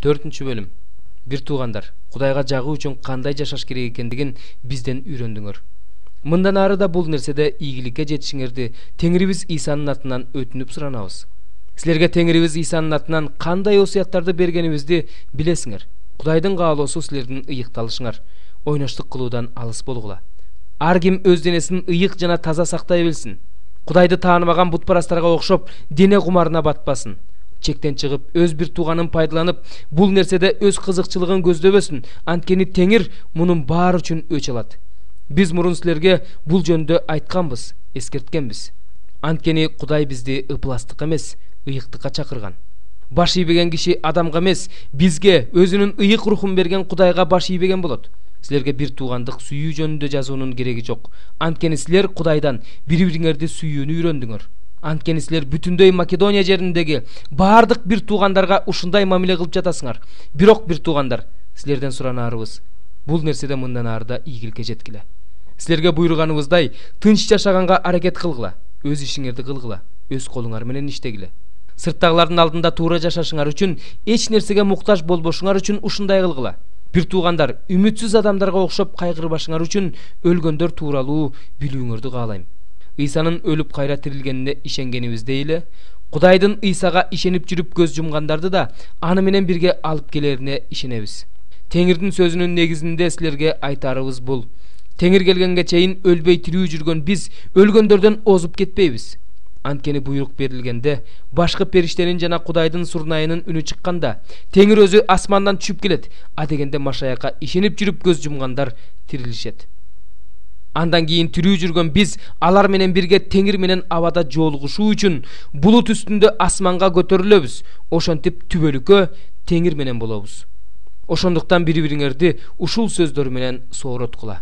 4-cü bölüm. Bir tuğanдар, Kudayga жагуу үчүн кандай жашаш керек экендигин бизден үйрөндүңөр. Мындан ары да бул нерседе ийгиликке жетишиңерди Теңирибиз Исанын атынан өтүнүп суранабыз. Силерге Теңирибиз Исанын атынан кандай осуяттарды бергенибизди билесиңер. Кудайдын каалоосу силердин ыйыкталышыңар, ойноштук кылуудан алыс болгула. Ар ким өз денесин ыйык жана таза сактай билсин. Кудайды тааныбаган бутпарастарга окшоп дене кумарына батпасын. Чектен чыгып, өз бир тууганын пайдаланып, бул нерседе өз кызыкчылыгын көздөбөсүн. Анткени Теңир мунун баары үчүн өч алат. Биз мурун силерге бул жөндө айтканбыз, эскерткенбиз. Анткени Кудай бизди ыпластык эмес, ыйыктыкка чакырган. Баш ийбеген киши адамга эмес, бизге өзүнүн ыйык рухун берген Кудайга баш ийбеген болот. Силерге бир туугандык сүйүү жөнүндө жазуунун кереги жок. Анткени силер Кудайдан бири-бириңерди сүйүүнү үйрөндүңөр. Анткени силер бүтүндөй Македония жериндеги баардык бир туугандарга ушундай мамиле кылып жатасыңар. Бирок бир туугандар, силерден суранарыбыз, бул нерседе мындан арда ийгиликке жеткиле. Силерге буйруганыбыздай тынч жашаганга аракет кылгыла, өз ишиңерди кылгыла, өз колуңар менен иштегиле. Сырттагылардын алдында туура жашашыңар үчүн, эч нерсеге муктаж болбошуңар үчүн ушундай кылгыла. Бир туугандар, үмүтсүз адамдарга окшоп кайгырбашыңар үчүн өлгөндөр тууралуу билүүңөрдү каалайм. Ыйсанын өлүп кайра тирилгенине ишенгенибиздей эле, Кудайдын Ыйсага ишенип жүрүп көз жумгандарды да аны менен бирге алып келерине ишенебиз. Теңирдин сөзүнүн негизинде силерге айтарыбыз бул: Теңир келгенге чейин өлбөй тирүү жүргөн биз өлгөндөрдөн озуп кетпейбиз. Анткени буйрук берилгенде, башкы периштенин жана Кудайдын сурнайынын үнү чыкканда, Теңир өзү асмандан түшүп келет, а дегенде Машаякка ишенип жүрүп көз жумгандар тирилишет. Андан кийин тирүү жүргөн биз алар менен бирге Теңир менен абада жолугушуу үчүн булут үстүндө асманга көтөрүлөбүз. Ошентип түбөлүккө Теңир менен болобуз. Ошондуктан бири-бириңерди ушул сөздөр менен соороткула.